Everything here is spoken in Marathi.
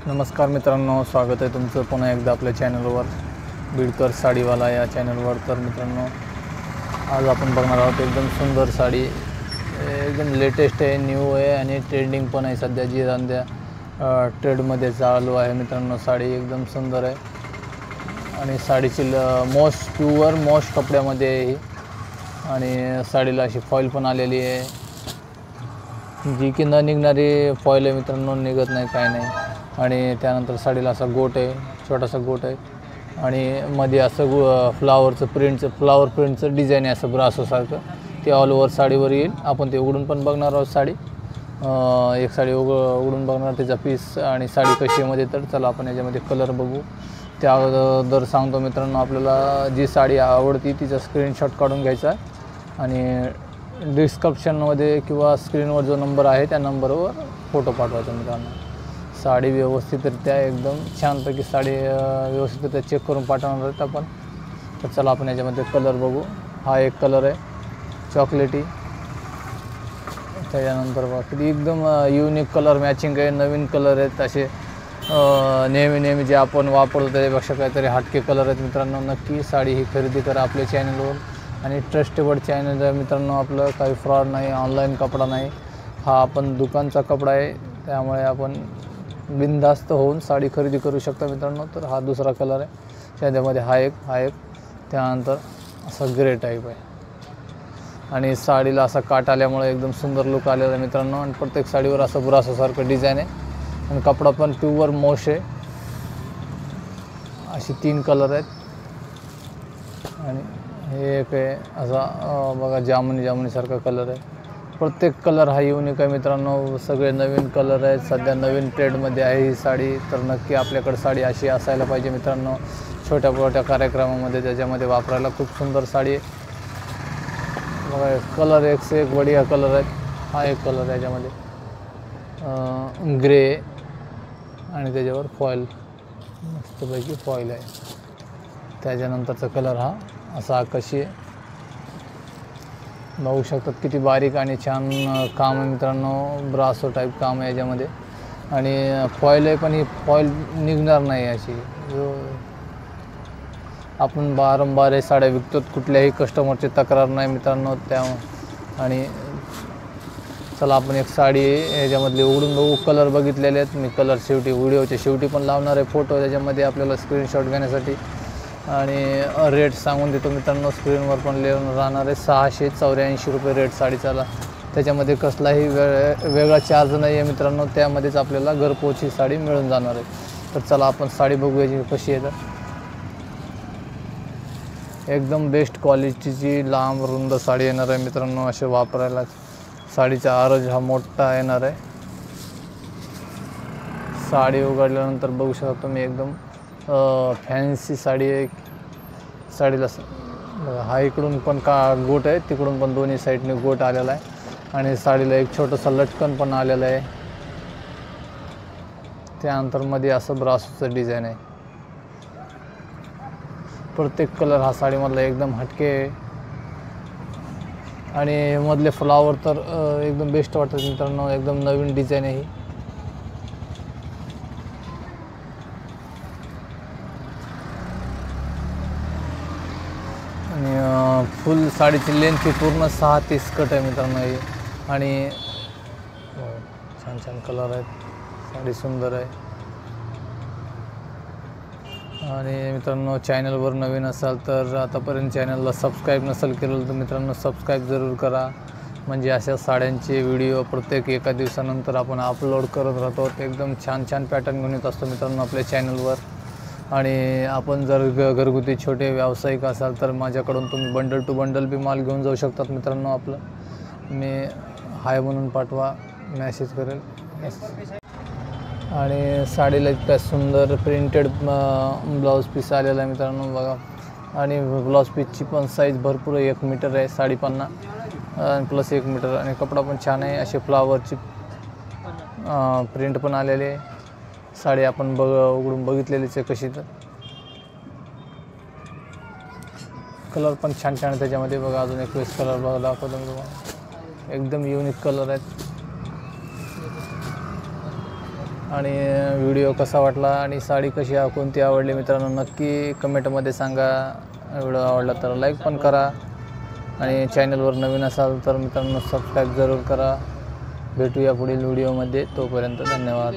नमस्कार मित्रांनो, स्वागत आहे तुमचं पुन्हा एकदा आपल्या चॅनलवर बीडकर साडीवाला या चॅनलवर। तर मित्रांनो, आज आपण बघणार आहोत एकदम सुंदर साडी, एकदम लेटेस्ट आहे, न्यू आहे आणि ट्रेंडिंग पण आहे सध्या, जी सध्या ट्रेंडमध्ये चालू आहे। मित्रांनो, साडी एकदम सुंदर आहे आणि साडीची प्युअर मॉश कपड्यामध्ये आहे आणि साडीला अशी फॉईल पण आलेली आहे, जी की न निघणारी फॉईल आहे मित्रांनो, निघत नाही काय नाही। आणि त्यानंतर साडीला असा गोट आहे, छोटासा गोट आहे आणि मध्ये असं फ्लावर प्रिंटचं डिझाईन आहे, असं ब्रासोसारखं, ते ऑल ओव्हर साडीवर येईल। आपण ते उघडून पण बघणार आहोत साडी, एक साडी उघडून बघणार त्याचा पीस आणि साडी कशी आहे मध्ये। तर चला आपण याच्यामध्ये कलर बघू। त्या अगोदर सांगतो मित्रांनो, आपल्याला जी साडी आवडती तिचा स्क्रीनशॉट काढून घ्यायचा आणि डिस्क्रिप्शनमध्ये किंवा स्क्रीनवर जो नंबर आहे त्या नंबरवर फोटो पाठवायचा मित्रांनो। साडी व्यवस्थितरित्या एकदम छानपैकी साडी व्यवस्थितरित्या चेक करून पाठवणार आहेत आपण। तर चला आपण याच्यामध्ये कलर बघू। हा एक कलर आहे चॉकलेटी, त्याच्यानंतर बाकी एकदम युनिक कलर मॅचिंग आहे, नवीन कलर आहेत असे, नेहमी जे आपण वापरतो त्याच्यापेक्षा काहीतरी हटके कलर आहेत मित्रांनो। नक्की साडी ही खरेदी करा आपल्या चॅनलवर आणि ट्रस्टेबल चॅनल आहे मित्रांनो आपलं, काही फ्रॉड नाही, ऑनलाईन कपडा नाही, हा आपण दुकानचा कपडा आहे, त्यामुळे आपण बिनधास्त होऊन साडी खरेदी करू शकता मित्रांनो। तर हा दुसरा कलर आहे, त्याच्यामध्ये हा एक त्यानंतर असा ग्रे टाईप आहे आणि साडीला असा काट आल्यामुळे एकदम सुंदर लुक आलेला आहे मित्रांनो। आणि प्रत्येक साडीवर असं ब्रासोसारखं डिझाईन आहे आणि कपडा पण प्युअर मॉश आहे। अशी 3 कलर आहेत आणि हे एक आहे असा बघा जामुनीसारखा कलर आहे। प्रत्येक कलर हा युनिक आहे मित्रांनो, सगळे नवीन कलर आहेत, सध्या नवीन ट्रेंडमध्ये आहे ही साडी। तर नक्की आपल्याकडे साडी अशी असायला पाहिजे मित्रांनो, छोट्या कार्यक्रमामध्ये त्याच्यामध्ये वापरायला खूप सुंदर साडी आहे। बघा कलर एक से एक बढिया कलर आहेत। हा एक कलर आहे याच्यामध्ये ग्रे आणि त्याच्यावर फॉईल, मस्तपैकी फॉईल आहे। त्याच्यानंतरचा कलर हा असा आकाशी आहे, बघू शकतात किती बारीक आणि छान काम आहे मित्रांनो, ब्रासो टाईप काम आहे याच्यामध्ये आणि फॉईल आहे, पण ही फॉईल निघणार नाही अशी। आपण वारंवार हे साड्या विकतो, कुठल्याही कस्टमरची तक्रार नाही मित्रांनो त्या। आणि चला आपण एक साडी याच्यामधली उघडून बघू। कलर बघितलेले आहेत मी, कलर शेवटी व्हिडिओच्या शेवटी पण लावणार आहे फोटो त्याच्यामध्ये आपल्याला स्क्रीनशॉट घेण्यासाठी। आणि रेट सांगून देतो मित्रांनो, स्क्रीनवर पण राहणार आहे। 684 रुपये रेट साडीचाला, त्याच्यामध्ये कसलाही वेगळा चार्ज नाही आहे मित्रांनो, त्यामध्येच आपल्याला घरपोची साडी मिळून जाणार आहे। तर चला आपण साडी बघूया जी कशी आहे। तर एकदम बेस्ट क्वालिटीची लांब रुंद साडी येणार आहे मित्रांनो, असे वापरायला। साडीचा आरज हा मोठा येणार आहे। साडी उघडल्यानंतर बघू शकता तुम्ही, एकदम फॅन्सी साडी आहे। साडीला हा इकडून पण गोट आहे, तिकडून पण दोन्ही साईडने गोट आलेला आहे आणि साडीला एक छोटंसं लटकन पण आलेलं आहे। त्यानंतर मध्ये असं ब्रासोचं डिझाईन आहे। प्रत्येक कलर हा साडीमधला एकदम हटके आहे आणि मधले फ्लावर तर एकदम बेस्ट वाटतात मित्रांनो, एकदम नवीन डिझाईन आहे ही। आणि फुल साडीची लेंथ ही पूर्ण 6-30 कट आहे मित्रांनो ही। आणि छान कलर आहेत, साडी सुंदर आहे। आणि मित्रांनो, चॅनलवर नवीन असाल तर आतापर्यंत चॅनलला सबस्क्राईब नसेल केलं तर मित्रांनो सबस्क्राईब जरूर करा, म्हणजे अशा साड्यांचे व्हिडिओ प्रत्येक एका दिवसानंतर आपण अपलोड करत राहतो। एकदम छान पॅटर्न घेऊन येत असतो मित्रांनो आपल्या चॅनलवर। आणि आपण जर घरगुती छोटे व्यावसायिक असाल तर माझ्याकडून तुम्ही बंडल टू बंडल बी माल घेऊन जाऊ शकतात मित्रांनो। आपलं मी हाय म्हणून पाठवा, मेसेज करेल। आणि साडीला इतका सुंदर प्रिंटेड ब्लाऊज पीस आलेला आहे मित्रांनो बघा। आणि ब्लाऊज पीसची पण साईज भरपूर आहे, 1 मीटर आहे, 50 प्लस 1 मीटर आणि कपडा पण छान आहे। असे फ्लावरची प्रिंट पण आलेली आहे। साडी आपण उघडून बघितलेलीच आहे कशी। तर कलर पण छान आहे त्याच्यामध्ये बघा। अजून एक कलर बघा दाखवतो मी तुम्हाला, एकदम युनिक कलर आहेत। आणि व्हिडिओ कसा वाटला आणि साडी कशी कोणती आवडली मित्रांनो नक्की कमेंटमध्ये सांगा. व्हिडिओ आवडला तर लाईक पण करा आणि चॅनलवर नवीन असाल तर मित्रांनो सबस्क्राईब जरूर करा. भेटूया पुढील व्हिडिओमध्ये. तोपर्यंत धन्यवाद.